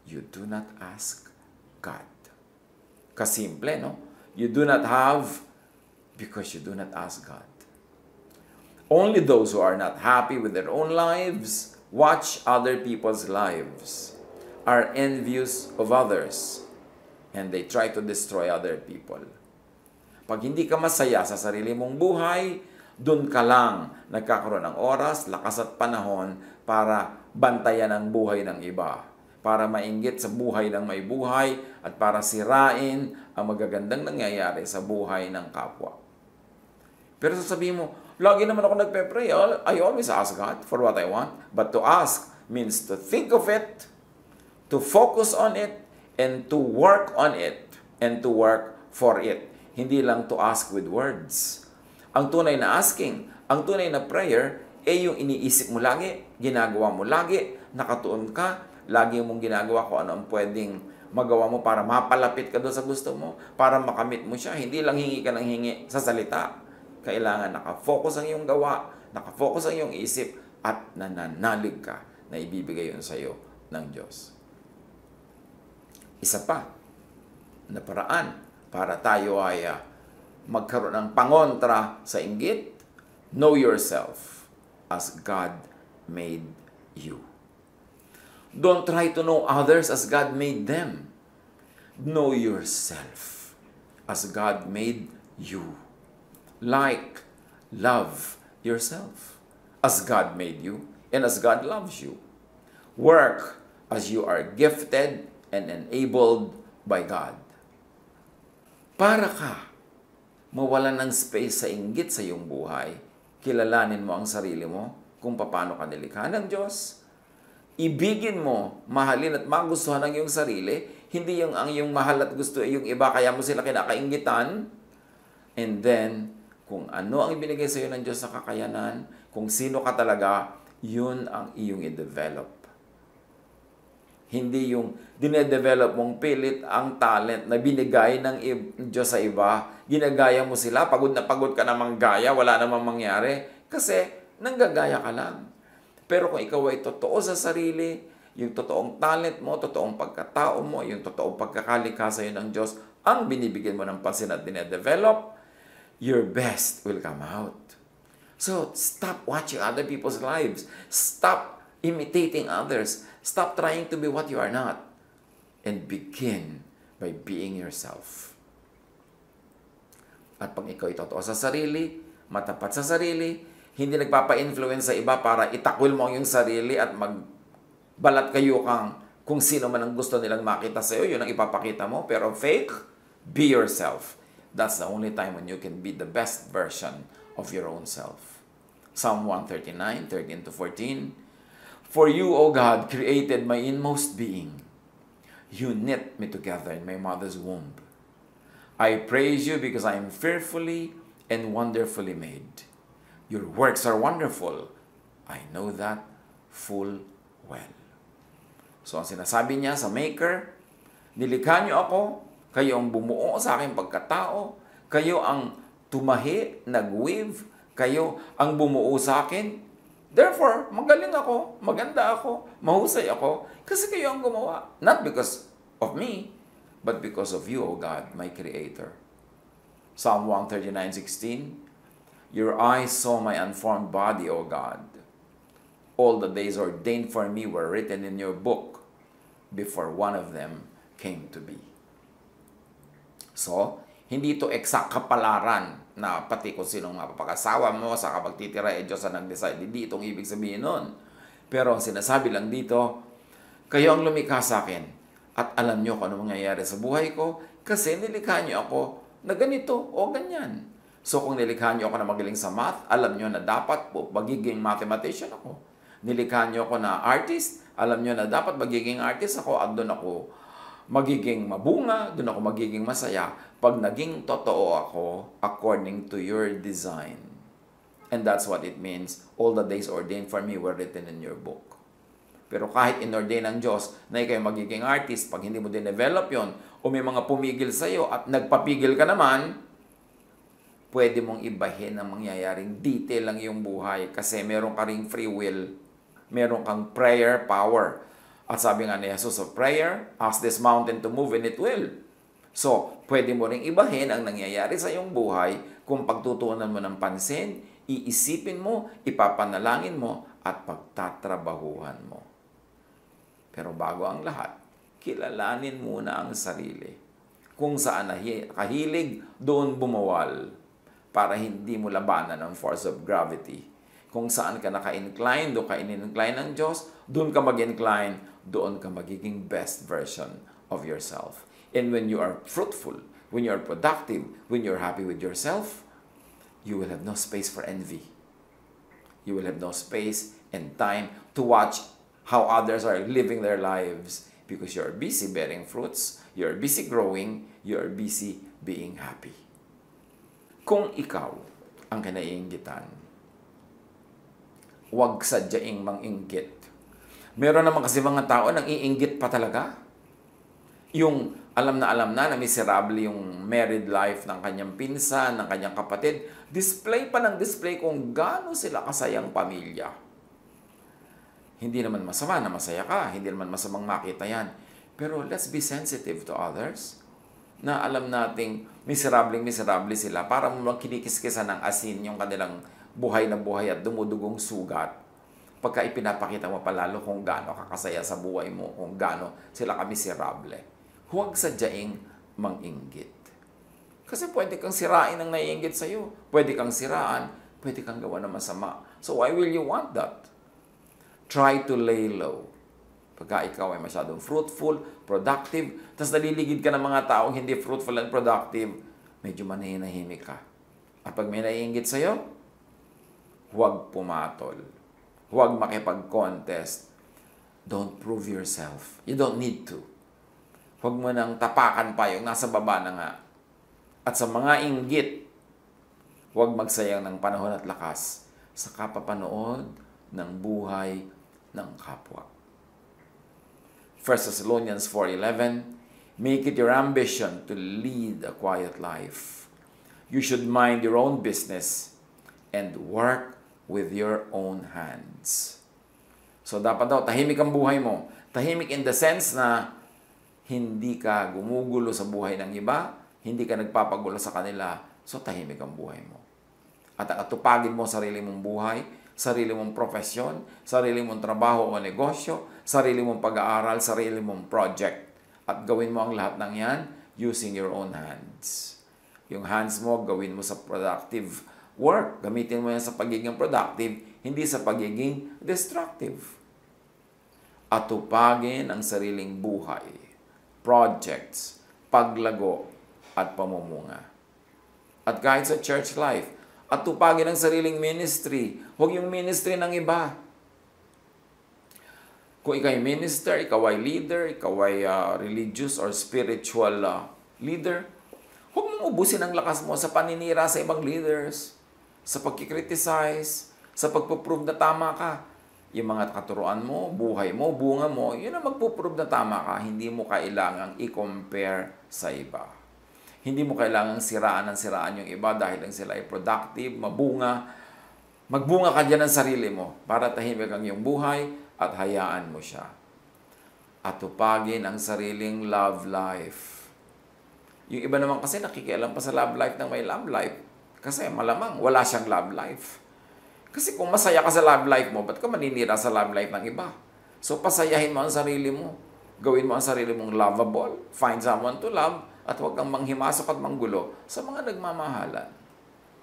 you do not ask God. Kasimple, no? You do not have because you do not ask God. Only those who are not happy with their own lives watch other people's lives, are envious of others, and they try to destroy other people. Pag hindi ka masaya sa sarili mong buhay, dun ka lang nagkakaroon ng oras, lakas at panahon para bantayan ang buhay ng iba, para mainggit sa buhay ng may buhay, at para sirain ang magagandang nangyayari sa buhay ng kapwa. Pero sasabihin mo, lagi naman ako nagpe-pray. I always ask God for what I want. But to ask means to think of it, to focus on it, and to work on it, and to work for it. Hindi lang to ask with words. Ang tunay na asking, ang tunay na prayer, yung iniisip mo lagi, ginagawa mo lagi, nakatuon ka, lagi mong ginagawa kung ano ang pwedeng magawa mo para mapalapit ka doon sa gusto mo, para makamit mo siya. Hindi lang hingi ka ng hingi sa salita. Kailangan nakafocus ang iyong gawa, nakafocus ang iyong isip, at nananalig ka na ibibigay yun sa iyo ng Diyos. Isa pa na paraan para tayo ay magkaroon ng pangontra sa inggit, know yourself as God made you. Don't try to know others as God made them. Know yourself as God made you. Like, love yourself as God made you and as God loves you. Work as you are gifted and enabled by God. Para ka mawalan ng space sa inggit sa iyong buhay, kilalanin mo ang sarili mo kung paano ka nilikha ng Diyos. Ibigin mo, mahalin at magustuhan ang iyong sarili, hindi yung ang iyong mahal at gusto ay yung iba, kaya mo sila kinakainggitan. And then, kung ano ang ibinigay sa iyo ng Diyos sa kakayanan, kung sino ka talaga, yun ang iyong i-develop. Hindi yung dinedevelop mong pilit ang talent na binigay ng Diyos sa iba, ginagaya mo sila, pagod na pagod ka namang gaya, wala namang mangyari, kasi nanggagaya ka lang. Pero kung ikaw ay totoo sa sarili, yung totoong talent mo, totoong pagkatao mo, yung totoong pagkakalikha sa iyo ng Diyos, ang binibigyan mo ng pansin at dinedevelop, your best will come out. So, stop watching other people's lives. Stop imitating others. Stop trying to be what you are not. And begin by being yourself. At pag ikaw ay totoo sa sarili, matapat sa sarili, hindi nagpapa-influence sa iba para itakwil mo ang iyong sarili at magbalat kayo kung sino man ang gusto nilang makita sa iyo, yun ang ipapakita mo. Pero fake, be yourself. That's the only time when you can be the best version of your own self. Psalm 139, 13-14. For you, O God, created my inmost being. You knit me together in my mother's womb. I praise you because I am fearfully and wonderfully made. Your works are wonderful. I know that full well. So, ang sinasabi niya sa Maker, nilikha niyo ako, kayo ang bumuo sa aking pagkatao, kayo ang tumahi, nag-weave, kayo ang bumuo sa akin. Therefore, magaling ako, maganda ako, mahusay ako, kasi kayo ang gumawa. Not because of me, but because of you, O God, my Creator. Psalm 139:16. Your eyes saw my unformed body, O God. All the days ordained for me were written in your book before one of them came to be. So, hindi ito exact kapalaran na pati kung sinong mapapakasawa mo sa kapagtitira, Diyos ang nag-decide. Hindi itong ibig sabihin nun. Pero ang sinasabi lang dito, kayo ang lumikha sa akin at alam nyo kung ano mangyayari sa buhay ko kasi nilikha nyo ako na ganito o ganyan. So kung nilikha nyo ako na magaling sa math, alam nyo na dapat po magiging mathematician ako. Nilikha nyo ako na artist, alam nyo na dapat magiging artist ako at doon ako magiging mabunga, doon ako magiging masaya pag naging totoo ako according to your design. And that's what it means. All the days ordained for me were written in your book. Pero kahit inordain ng Diyos na ikaw magiging artist, pag hindi mo din-develop yon o may mga pumigil sa'yo at nagpapigil ka naman, pwede mong ibahin ang mangyayaring detail lang yung buhay kasi meron ka ring free will, meron kang prayer power. At sabi nga ni Jesus of prayer, ask this mountain to move and it will. So, pwede mo ring ibahin ang nangyayari sa iyong buhay kung pagtutuunan mo ng pansin, iisipin mo, ipapanalangin mo, at pagtatrabahuhan mo. Pero bago ang lahat, kilalanin muna ang sarili. Kung saan kahilig, doon bumawal para hindi mo labanan ang force of gravity. Kung saan ka naka-incline, doon ka in-incline ng Diyos, doon ka mag-incline, doon ka magiging best version of yourself. And when you are fruitful, when you are productive, when you're happy with yourself, you will have no space for envy. You will have no space and time to watch how others are living their lives because you're busy bearing fruits, you're busy growing, you're busy being happy. Kung ikaw ang kinaiinggitan, huwag sadyaing manginggit. Meron naman kasi mga tao nang iinggit pa talaga. Yung alam na miserable yung married life ng kanyang pinsan, ng kanyang kapatid, display pa ng display kung gaano sila kasayang pamilya. Hindi naman masama na masaya ka, hindi naman masamang makita yan. Pero let's be sensitive to others na alam nating miserable sila para mo kinikiskisan ng asin yung kanilang buhay na buhay at dumudugong sugat. Pagka ipinapakita mo palalo kung gaano kakasaya sa buhay mo, kung gaano sila kamiserable. Huwag sadyaing manginggit. Kasi pwede kang sirain ang naiinggit sa'yo. Pwede kang siraan, pwede kang gawa ng masama. So why will you want that? Try to lay low. Pagka ikaw ay masyadong fruitful, productive, tapos naliligid ka ng mga taong hindi fruitful and productive, medyo manahinahimik ka. At pag may naiinggit sa'yo, huwag pumatol. Huwag makipag-contest. Don't prove yourself. You don't need to. Huwag mo nang tapakan pa yung nasa baba na nga. At sa mga inggit, huwag magsayang ng panahon at lakas sa kapapanood ng buhay ng kapwa. 1 Thessalonians 4:11, make it your ambition to lead a quiet life. You should mind your own business and work with your own hands. So dapat daw, tahimik ang buhay mo. Tahimik in the sense na hindi ka gumugulo sa buhay ng iba, hindi ka nagpapagulo sa kanila, so tahimik ang buhay mo. At atupagin mo sarili mong buhay, sarili mong profesyon, sarili mong trabaho o negosyo, sarili mong pag-aaral, sarili mong project. At gawin mo ang lahat ng yan using your own hands. Yung hands mo, gawin mo sa productive work. Gamitin mo yan sa pagiging productive, hindi sa pagiging destructive. Atupagin ang sariling buhay, projects, paglago, at pamumuga. At kahit sa church life, atupagin ang sariling ministry. Huwag yung ministry ng iba. Kung ikaw ay minister, ikaw ay leader, ikaw ay religious or spiritual leader, huwag mong ubusin ang lakas mo sa paninira sa ibang leaders, sa pagkikriticize, sa pagpuprove na tama ka. Yung mga katuruan mo, buhay mo, bunga mo, yun ang magpuprove na tama ka. Hindi mo kailangang i-compare sa iba. Hindi mo kailangang siraan yung iba dahil lang sila ay productive, mabunga. Magbunga ka dyan ng sarili mo para tahimik ang iyong buhay at hayaan mo siya. Atupagin ang sariling love life. Yung iba naman kasi nakikialam pa sa love life ng may love life kasi malamang wala siyang love life. Kasi kung masaya ka sa love life mo, ba't ka maninira sa love life ng iba? So, pasayahin mo ang sarili mo. Gawin mo ang sarili mong lovable. Find someone to love. At huwag kang manghimasok at manggulo sa mga nagmamahalan.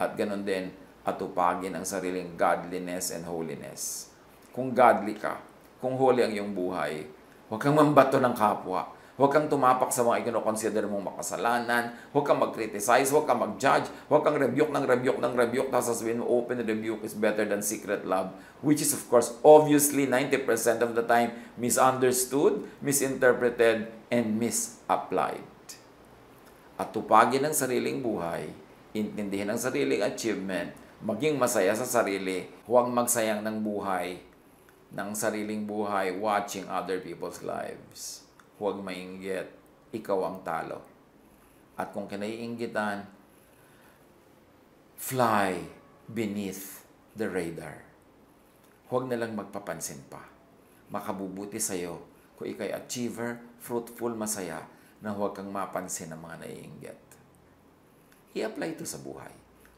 At ganun din, atupagin ang sariling godliness and holiness. Kung godly ka, kung holy ang iyong buhay, huwag kang mambato ng kapwa. Huwag kang tumapak sa mga ikinoconsider mong makasalanan. Huwag kang mag-criticize. Huwag kang mag-judge. Huwag kang rebuke. Tapos sasabihin mo, open rebuke is better than secret love. Which is, of course, obviously, 90% of the time, misunderstood, misinterpreted, and misapplied. At tupagin ang sariling buhay, intindihin ang sariling achievement, maging masaya sa sarili, huwag magsayang ng buhay, ng sariling buhay, watching other people's lives. Huwag mainggit, ikaw ang talo. At kung kinaiinggitan, fly beneath the radar. Huwag na lang magpapansin pa. Makabubuti sa'yo kung ikay achiever, fruitful, masaya, na huwag kang mapansin ng mga naiinggit. I-apply ito sa buhay.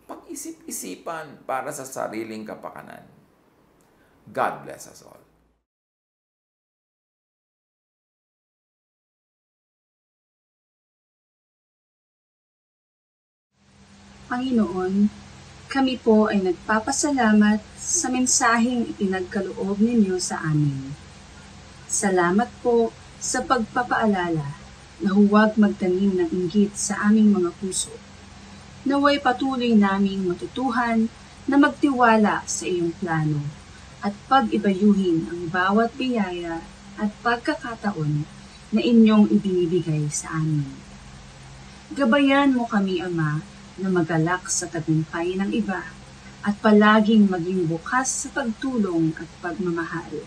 Pag-isip-isipan para sa sariling kapakanan. God bless us all. Panginoon, kami po ay nagpapasalamat sa mensaheng ipinagkaloob ninyo sa amin. Salamat po sa pagpapaalala na huwag magtanim ng inggit sa aming mga puso. Naway patuloy naming matutuhan na magtiwala sa iyong plano at pag-ibayuhin ang bawat biyaya at pagkakataon na inyong ibinibigay sa amin. Gabayan mo kami, Ama, na magalak sa tagumpay ng iba at palaging maging bukas sa pagtulong at pagmamahal.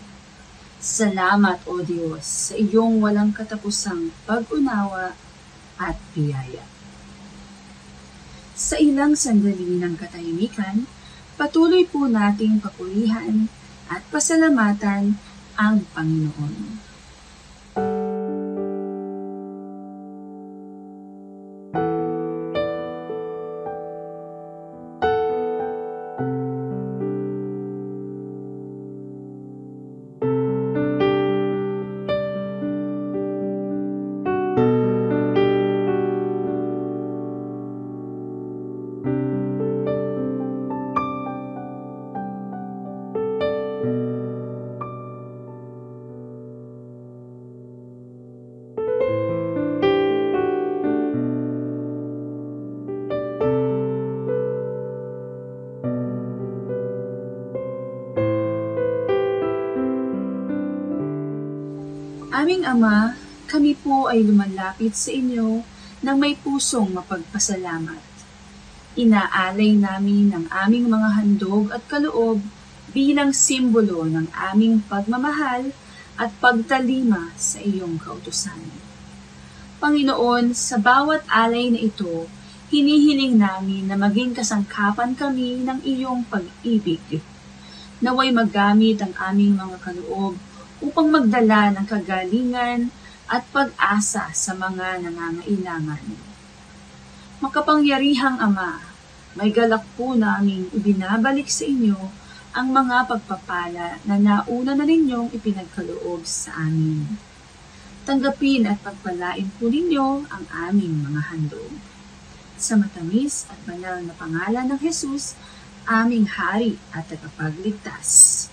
Salamat, O Diyos, sa iyong walang katapusang pag-unawa at biyaya. Sa ilang sandali ng katahimikan, patuloy po nating papurihan at pasalamatan ang Panginoon. Aming Ama, kami po ay lumalapit sa inyo ng may pusong mapagpasalamat. Inaalay namin ang aming mga handog at kaloob bilang simbolo ng aming pagmamahal at pagtalima sa iyong kautusan. Panginoon, sa bawat alay na ito, hinihiling namin na maging kasangkapan kami ng iyong pag-ibig. Naway magamit ang aming mga kaloob upang magdala ng kagalingan at pag-asa sa mga nangangailangan. Makapangyarihang Ama, may galak po naming ibinabalik sa inyo ang mga pagpapala na nauna na ninyong ipinagkaloob sa amin. Tanggapin at pagpalain po ninyo ang aming mga handog. Sa matamis at banal na pangalan ng Jesus, aming Hari at Tagapagligtas.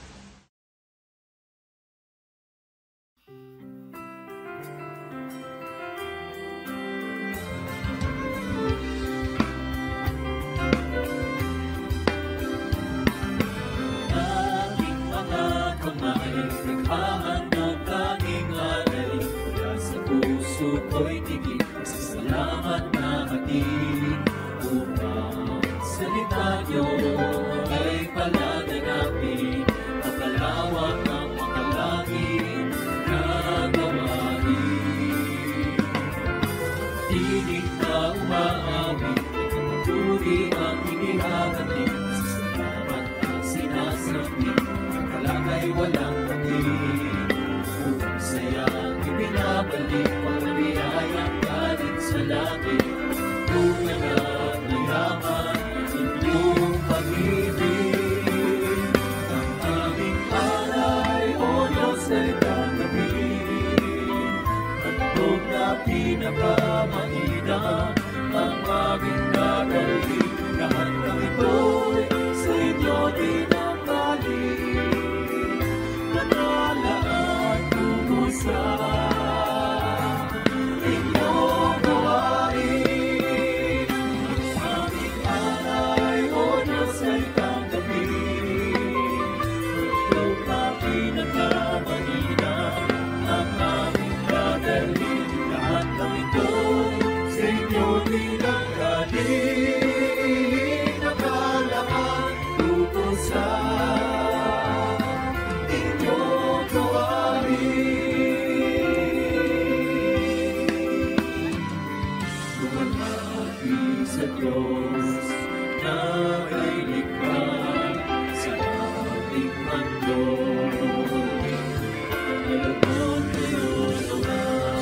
Ko'y tigil sa salamat na hatid upang salita niyo ay palaganapin papalawak ang makalangin na gawain. Tinig na umaawit, pagpapuri ang inihahatid sa salamat ang sinasabi, ang kalakay walang hatid upang sayang ibinabalik ang galing sa langit, tunay at mayaman, inyong pag-ibig. Ang aming alay, O Diyos, ay tanggapin. Handog na pinakamainam, ang aming nagalhin. Lahat ng ito'y sa inyo dinanggaling. Manalaan tungo sa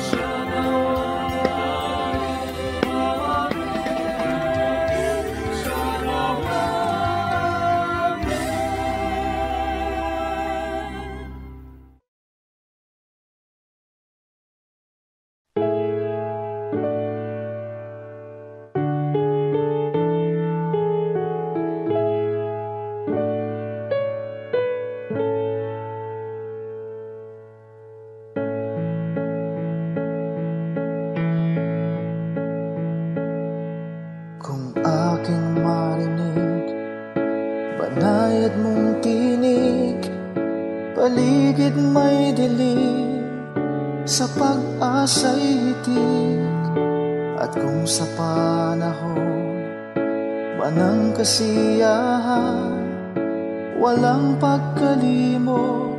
Siya nawa paligid may dilim, sa pag-asa'y hitik. At kung sa panahon ba ng kasiyahan, walang pagkalimot,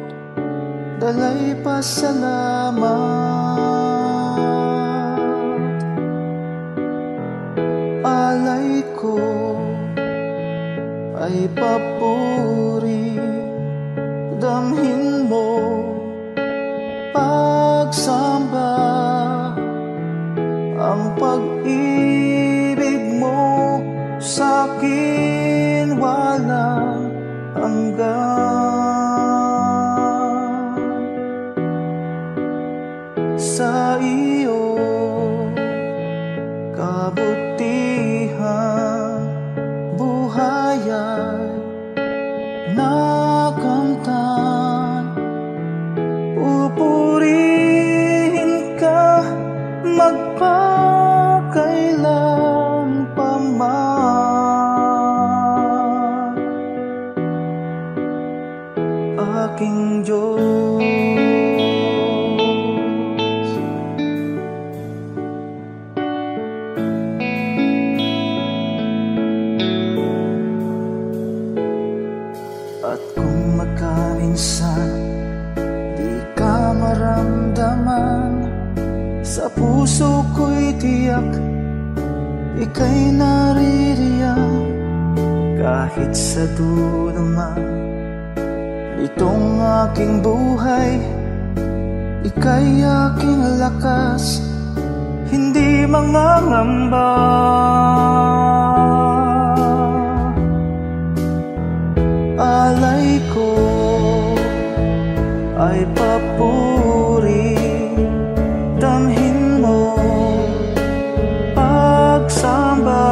dalay pasalamat. Alay ko ay papuri, damhin mo pagsamba, ang pag-ibig mo sa'kin walang hanggan. Sa iyo kabutihan, buhay ay nakamtan. Pupurihin ka magpakailan pa man, aking Diyos. At kung magkaminsan di ka maramdaman, sa puso ko'y tiyak ika'y naririyan. Kahit sa dulo man itong aking buhay, ika'y aking lakas, hindi mangangamba. Alay ko ay papuri, damhin mo pagsamba,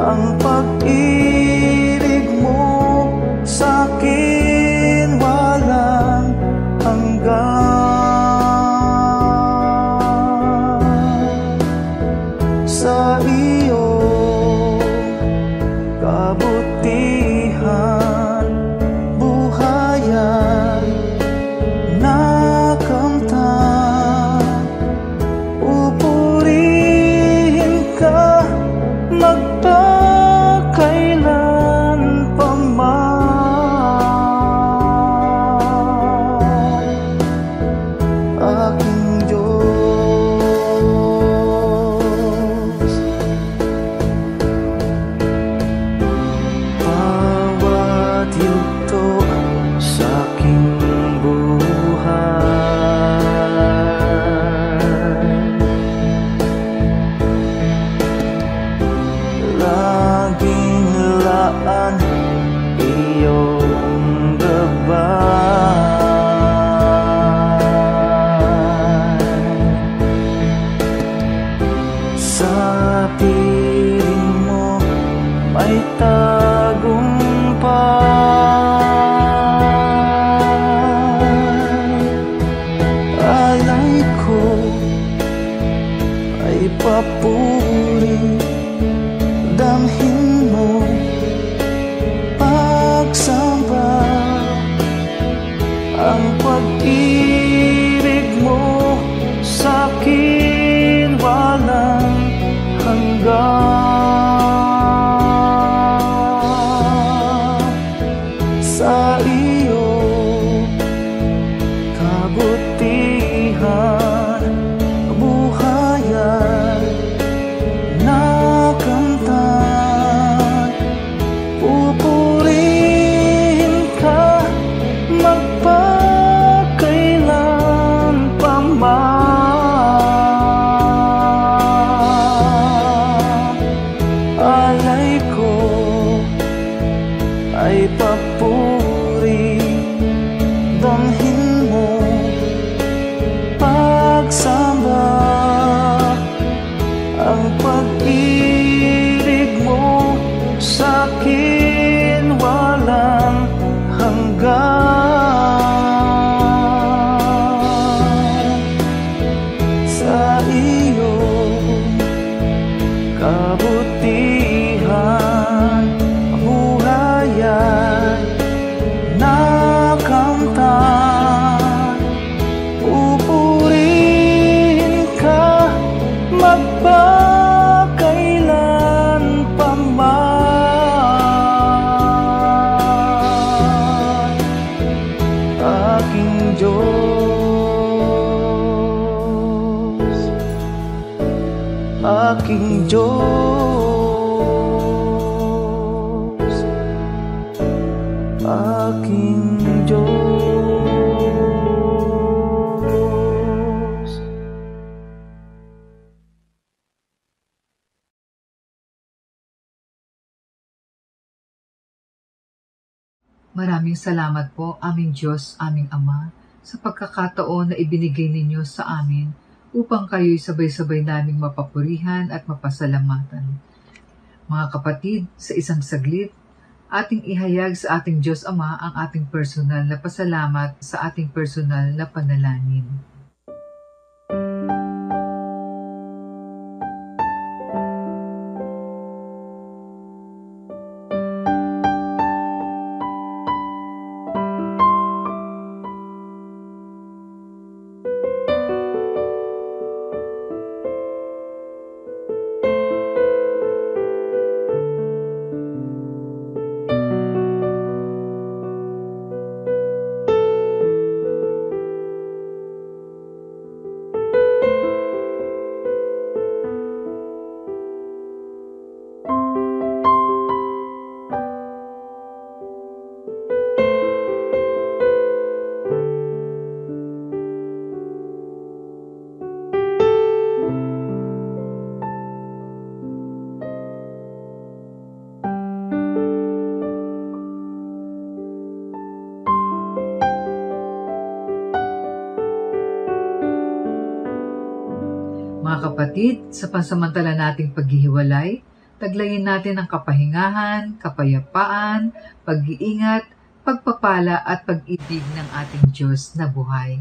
ang pag-ibig mo sa'kin walang hanggan. Sa iyo kabutihan, buhay ay nakamtan. Pupurihin ka magpakailan pa man, aking Diyos. Bawat yugto sa aking buhay, laging laan iyong gabay. Sa piling mo may tagumpay. Alay ko ay papuri, damhin mo pagsamba, ang pag-ibig mo sa'kin walang hanggan. Sa iyo kabutihan, buhay ay nakamtan. Pupurihin ka magpakailan pa man, alay ko ay papuri, damhin mo pagsamba, ang pag-ibig mo sa'kin walang hanggan. Sa iyo kabutihan, buhay ay na Diyos, aking Diyos. Maraming salamat po, aming Diyos, aming Ama, sa pagkakataon na ibinigay ninyo sa amin upang kayo'y sabay-sabay naming mapapurihan at mapasalamatan. Mga kapatid, sa isang saglit, ating ihayag sa ating Diyos Ama ang ating personal na pasalamat sa ating personal na panalangin. Mga kapatid, sa pansamantala nating paghihiwalay, taglayin natin ang kapahingahan, kapayapaan, pag-iingat, pagpapala at pag-ibig ng ating Diyos na buhay.